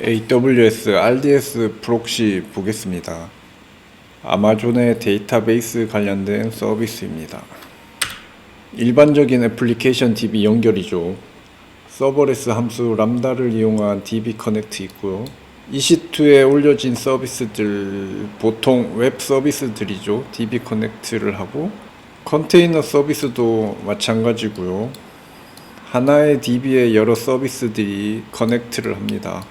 AWS RDS 프록시 보겠습니다. 아마존의 데이터베이스 관련된 서비스입니다. 일반적인 애플리케이션 DB 연결이죠. 서버레스 함수 람다를 이용한 DB 커넥트 있고요. EC2에 올려진 서비스들, 보통 웹 서비스들이죠. DB 커넥트를 하고, 컨테이너 서비스도 마찬가지고요. 하나의 DB에 여러 서비스들이 커넥트를 합니다.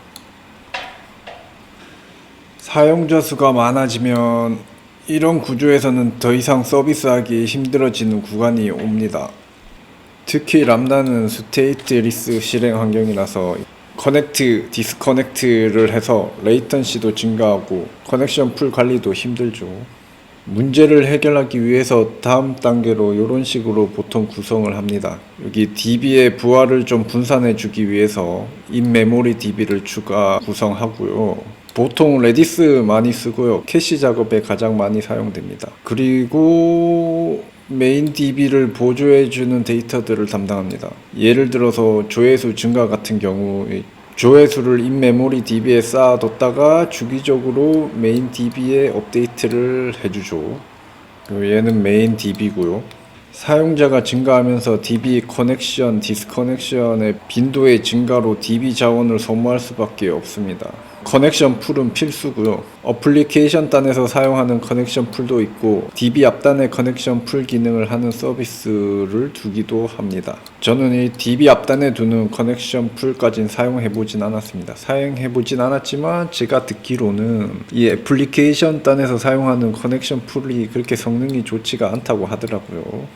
사용자 수가 많아지면 이런 구조에서는 더 이상 서비스하기 힘들어지는 구간이 옵니다. 특히 람다는 스테이트리스 실행 환경이라서 커넥트, 디스커넥트를 해서 레이턴시도 증가하고 커넥션 풀 관리도 힘들죠. 문제를 해결하기 위해서 다음 단계로 이런 식으로 보통 구성을 합니다. 여기 DB의 부하를 좀 분산해 주기 위해서 인메모리 DB를 추가 구성하고요. 보통 레디스 많이 쓰고요. 캐시 작업에 가장 많이 사용됩니다. 그리고 메인 DB를 보조해주는 데이터들을 담당합니다. 예를 들어서 조회수 증가 같은 경우 조회수를 인메모리 DB에 쌓아뒀다가 주기적으로 메인 DB에 업데이트를 해주죠. 얘는 메인 DB고요. 사용자가 증가하면서 DB 커넥션, 디스커넥션의 빈도의 증가로 DB 자원을 소모할 수밖에 없습니다. 커넥션 풀은 필수고요. 어플리케이션 단에서 사용하는 커넥션 풀도 있고 DB 앞단에 커넥션 풀 기능을 하는 서비스를 두기도 합니다. 저는 이 DB 앞단에 두는 커넥션 풀까지는 사용해보진 않았습니다. 사용해보진 않았지만 제가 듣기로는 이 애플리케이션 단에서 사용하는 커넥션 풀이 그렇게 성능이 좋지가 않다고 하더라고요.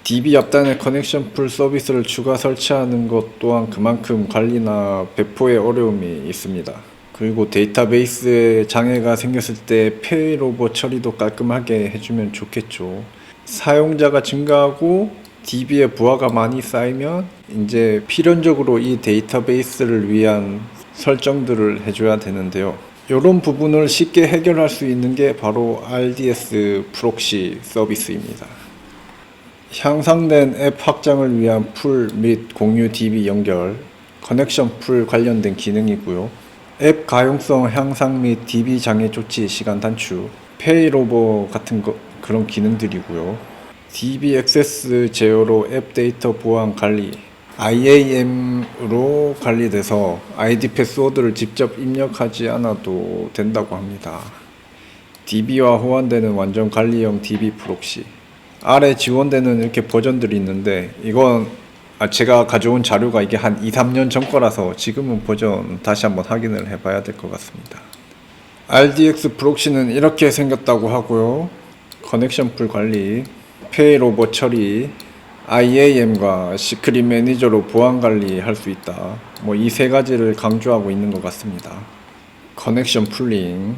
DB 앞단에 커넥션 풀 서비스를 추가 설치하는 것 또한 그만큼 관리나 배포에 어려움이 있습니다. 그리고 데이터베이스에 장애가 생겼을 때 페이로버 처리도 깔끔하게 해주면 좋겠죠. 사용자가 증가하고 DB에 부하가 많이 쌓이면 이제 필연적으로 이 데이터베이스를 위한 설정들을 해줘야 되는데요. 이런 부분을 쉽게 해결할 수 있는 게 바로 RDS 프록시 서비스입니다. 향상된 앱 확장을 위한 풀 및 공유 DB 연결, 커넥션 풀 관련된 기능이고요. 앱 가용성 향상 및 DB 장애 조치 시간 단축, 페이로버 같은 그런 기능들이고요. DB 액세스 제어로 앱 데이터 보안 관리, IAM으로 관리돼서 ID 패스워드를 직접 입력하지 않아도 된다고 합니다. DB와 호환되는 완전 관리형 DB 프록시. 아래 지원되는 이렇게 버전들이 있는데 이건 제가 가져온 자료가 이게 한 2-3년 전 거라서 지금은 버전 다시 한번 확인을 해봐야 될 것 같습니다. RDX 프록시는 이렇게 생겼다고 하고요. 커넥션 풀 관리, 페이로버 처리, IAM과 시크릿 매니저로 보안 관리할 수 있다. 이 세 가지를 강조하고 있는 것 같습니다. 커넥션 풀링.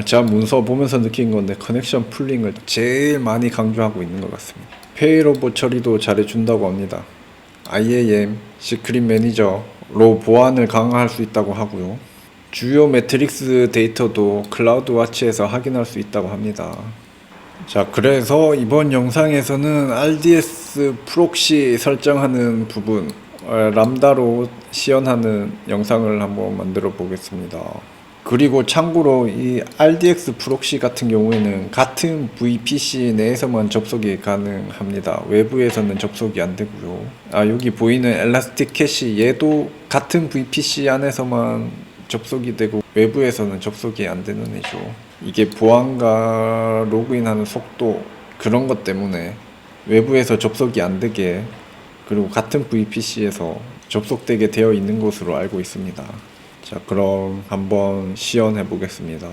제가 문서 보면서 느낀 건데 커넥션 풀링을 제일 많이 강조하고 있는 것 같습니다. 페이로버 처리도 잘해준다고 합니다. IAM, 시크릿 매니저로 보안을 강화할 수 있다고 하고요. 주요 매트릭스 데이터도 클라우드 와치에서 확인할 수 있다고 합니다. 자, 그래서 이번 영상에서는 RDS 프록시 설정하는 부분, 람다로 시연하는 영상을 한번 만들어 보겠습니다. 그리고 참고로 이 RDX 프록시 같은 경우에는 같은 VPC 내에서만 접속이 가능합니다. 외부에서는 접속이 안 되고요. 여기 보이는 엘라스틱 캐시 얘도 같은 VPC 안에서만 접속이 되고 외부에서는 접속이 안 되는 애죠. 이게 보안과 로그인하는 속도 그런 것 때문에 외부에서 접속이 안 되게 그리고 같은 VPC에서 접속되게 되어 있는 것으로 알고 있습니다. 자, 그럼 한번 시연해 보겠습니다.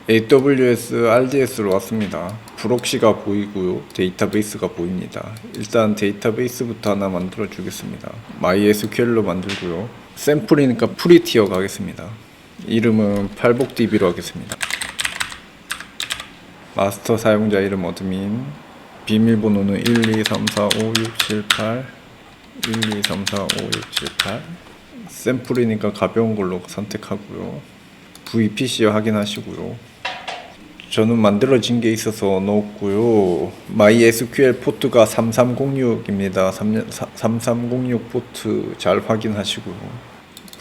AWS RDS로 왔습니다. 프록시가 보이고요. 데이터베이스가 보입니다. 일단 데이터베이스부터 하나 만들어 주겠습니다. MySQL로 만들고요. 샘플이니까 프리티어 가겠습니다. 이름은 팔복DB로 하겠습니다. 마스터 사용자 이름 어드민, 비밀번호는 123456778 123456778. 샘플이니까 가벼운 걸로 선택하고요. VPC 확인하시고요. 저는 만들어진 게 있어서 넣었고요. MySQL 포트가 3306입니다. 3306 포트 잘 확인하시고요.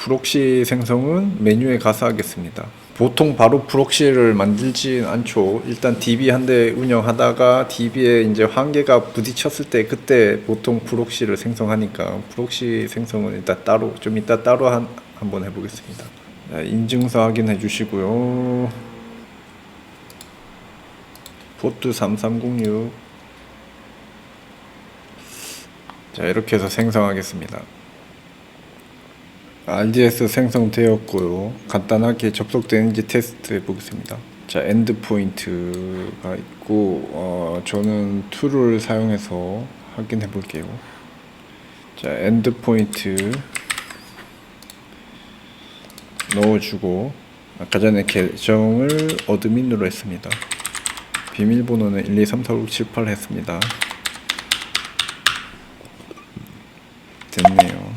프록시 생성은 메뉴에 가서 하겠습니다. 보통 바로 프록시를 만들진 않죠. 일단 DB 한 대 운영하다가 DB에 이제 한계가 부딪혔을 때 그때 보통 프록시를 생성하니까 프록시 생성은 일단 따로 좀 이따 따로 한번 해보겠습니다. 자, 인증서 확인해 주시고요. 포트 3306. 자, 이렇게 해서 생성하겠습니다. RDS 생성되었고요. 간단하게 접속되는지 테스트 해보겠습니다. 자, 엔드포인트가 있고 저는 툴을 사용해서 확인해 볼게요. 자, 엔드포인트 넣어주고 아까 전에 계정을 어드민으로 했습니다. 비밀번호는 1234567 했습니다. 됐네요.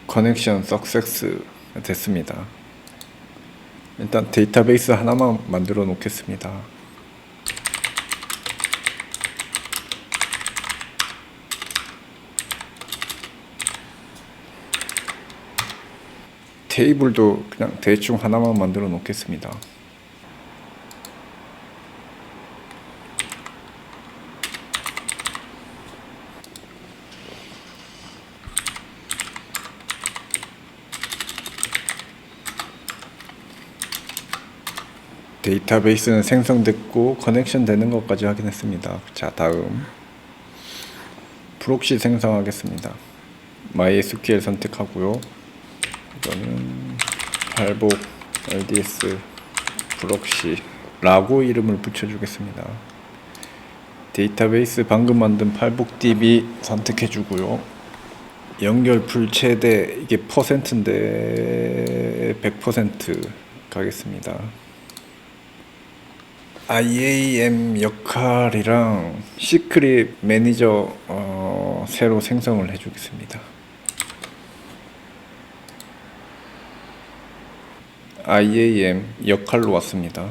커넥션 석세스 됐습니다. 일단 데이터베이스 하나만 만들어 놓겠습니다. 테이블도 그냥 대충 하나만 만들어 놓겠습니다. 데이터베이스는 생성됐고 커넥션 되는 것까지 확인했습니다. 자, 다음 프록시 생성하겠습니다. MySQL 선택하고요. 이거는 팔복 RDS 프록시 라고 이름을 붙여주겠습니다. 데이터베이스 방금 만든 팔복DB 선택해주고요. 연결풀 최대 이게 %인데 100% 가겠습니다. IAM 역할이랑 시크릿 매니저 새로 생성을 해주겠습니다. IAM 역할로 왔습니다.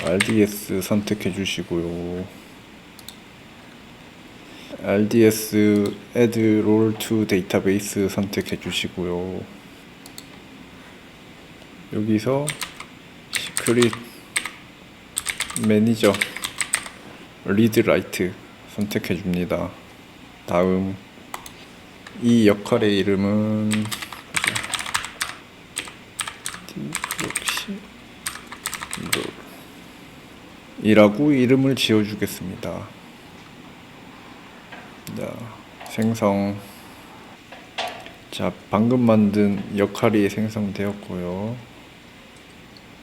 RDS 선택해 주시고요. RDS Add Role to Database 선택해 주시고요. 여기서 시크릿 매니저 리드 라이트 선택해 줍니다. 다음 이 역할의 이름은 이라고 이름을 지어 주겠습니다. 자, 생성. 자, 방금 만든 역할이 생성되었고요.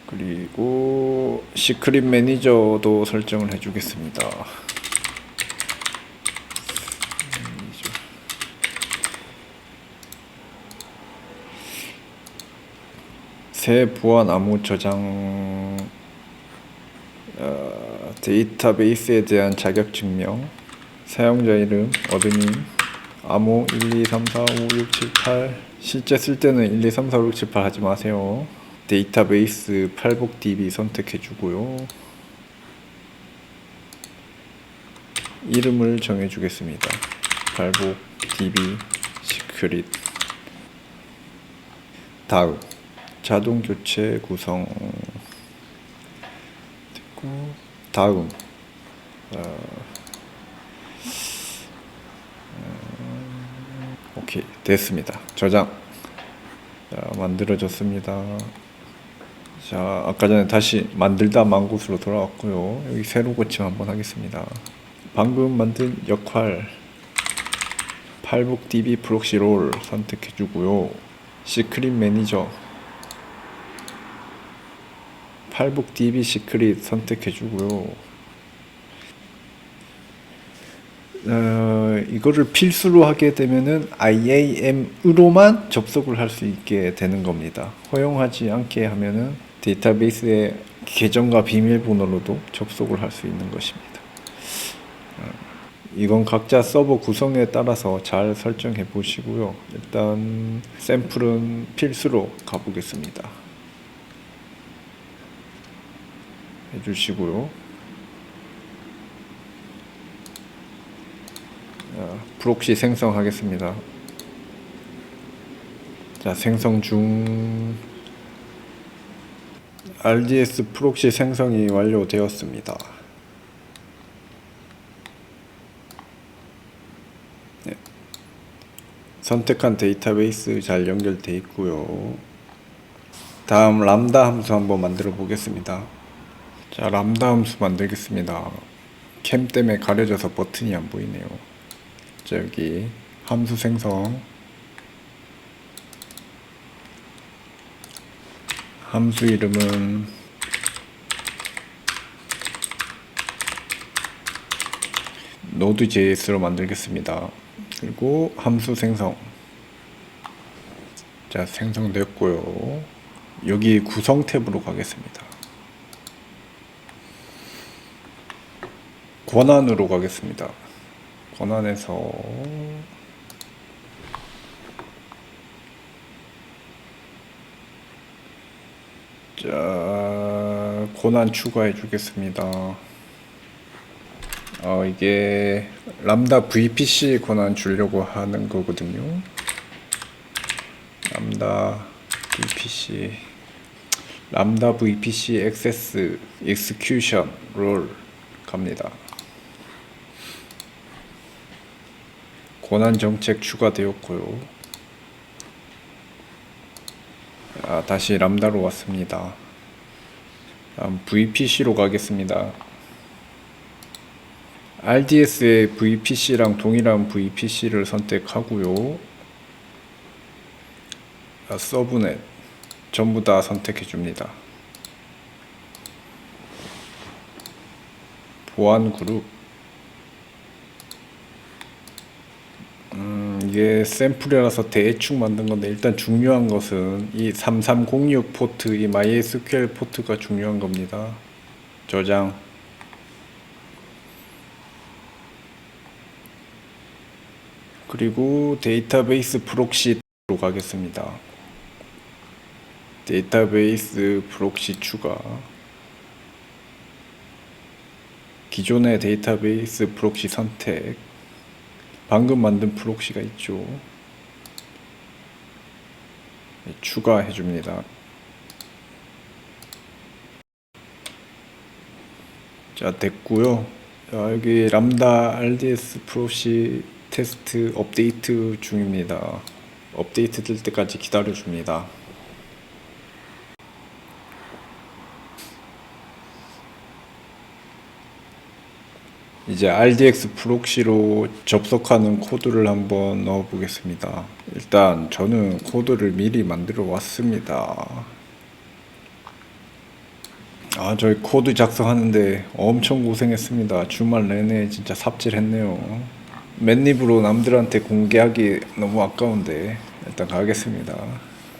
그리고 시크릿 매니저도 설정을 해주겠습니다. 새 보안 암호 저장 데이터베이스에 대한 자격 증명 사용자 이름 어드민 암호 1234567 실제 쓸 때는 1234567 하지 마세요. 데이터베이스 팔복DB 선택해 주고요. 이름을 정해 주겠습니다. 팔복DB 시크릿. 다음 자동 교체 구성 됐고 다음 오케이 됐습니다. 저장. 자, 만들어졌습니다. 자, 아까 전에 다시 만들다 만 곳으로 돌아왔고요. 여기 새로 고침 한번 하겠습니다. 방금 만든 역할 팔복DB 프록시 롤 선택해 주고요. 시크릿 매니저 팔복DB 시크릿 선택해 주고요. 이거를 필수로 하게 되면은 IAM으로만 접속을 할 수 있게 되는 겁니다. 허용하지 않게 하면은 데이터베이스의 계정과 비밀번호로도 접속을 할 수 있는 것입니다. 이건 각자 서버 구성에 따라서 잘 설정해 보시고요. 일단 샘플은 필수로 가보겠습니다. 해주시고요. 자, 프록시 생성하겠습니다. 자, 생성 중. RDS 프록시 생성이 완료되었습니다. 네. 선택한 데이터베이스 잘 연결되어 있고요. 다음 람다 함수 한번 만들어 보겠습니다. 자, 람다 함수 만들겠습니다. 캠 때문에 가려져서 버튼이 안 보이네요. 자, 여기 함수 생성, 함수 이름은 Node.js로 만들겠습니다. 그리고 함수 생성. 자, 생성됐고요. 여기 구성 탭으로 가겠습니다. 권한으로 가겠습니다. 권한에서 자, 권한 추가해 주겠습니다. 이게 람다 VPC 권한 주려고 하는 거거든요. 람다 VPC 액세스 execution 롤 갑니다. 권한 정책 추가되었고요. 다시 람다로 왔습니다. 다음 VPC로 가겠습니다. RDS의 VPC랑 동일한 VPC를 선택하고요. 서브넷 전부 다 선택해 줍니다. 보안 그룹. 이게 샘플이라서 대충 만든 건데, 일단 중요한 것은 이 3306 포트, 이 MySQL 포트가 중요한 겁니다. 저장. 그리고 데이터베이스 프록시로 가겠습니다. 데이터베이스 프록시 추가. 기존의 데이터베이스 프록시 선택. 방금 만든 프록시가 있죠. 추가해 줍니다. 자, 됐고요. 자, 여기 람다 RDS 프록시 테스트 업데이트 중입니다. 업데이트 될 때까지 기다려 줍니다. 이제 RDX 프록시로 접속하는 코드를 한번 넣어 보겠습니다. 일단 저는 코드를 미리 만들어 왔습니다. 저희 코드 작성하는데 엄청 고생했습니다. 주말 내내 진짜 삽질했네요. 맨입으로 남들한테 공개하기 너무 아까운데 일단 가겠습니다.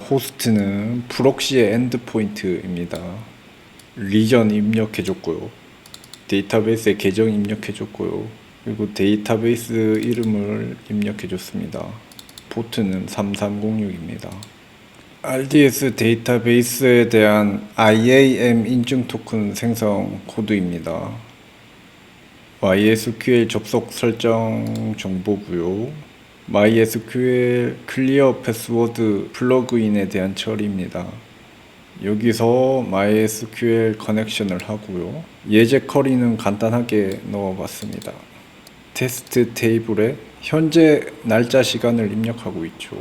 호스트는 프록시의 엔드포인트입니다. 리전 입력해줬고요. 데이터베이스에 계정 입력해줬고요. 그리고 데이터베이스 이름을 입력해줬습니다. 포트는 3306입니다. RDS 데이터베이스에 대한 IAM 인증 토큰 생성 코드입니다. MySQL 접속 설정 정보고요. MySQL 클리어 패스워드 플러그인에 대한 처리입니다. 여기서 MySQL 커넥션을 하고요. 예제 커리는 간단하게 넣어봤습니다. 테스트 테이블에 현재 날짜 시간을 입력하고 있죠.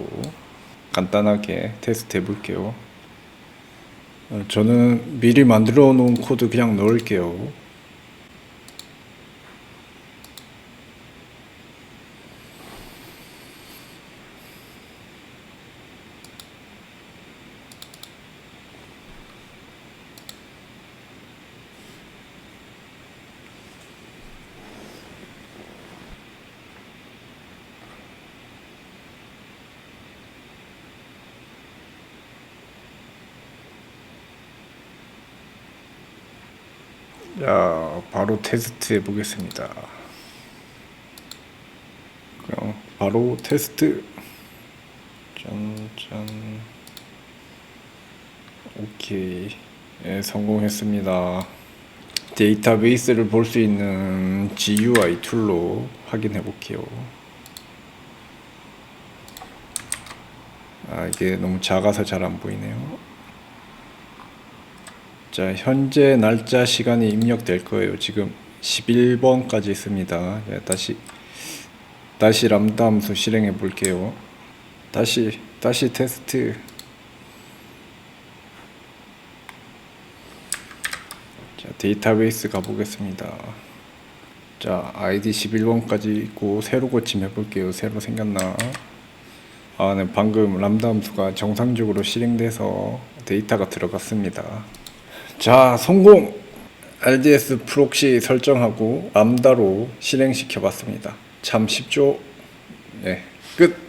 간단하게 테스트 해볼게요. 저는 미리 만들어 놓은 코드 그냥 넣을게요. 자, 바로 테스트 해보겠습니다. 그럼 바로 테스트. 짠짠. 오케이. 예, 성공했습니다. 데이터베이스를 볼 수 있는 GUI 툴로 확인해 볼게요. 이게 너무 작아서 잘 안 보이네요. 자, 현재 날짜 시간이 입력될 거예요. 지금 11번까지 있습니다. 다시 람다 함수 실행해 볼게요. 다시 테스트. 자, 데이터베이스 가보겠습니다. 자, 아이디 11번까지 있고 새로 고침해 볼게요. 새로 생겼나? 네, 방금 람다 함수가 정상적으로 실행돼서 데이터가 들어갔습니다. 자, 성공! RDS 프록시 설정하고 람다로 실행시켜 봤습니다. 참 쉽죠? 네, 끝!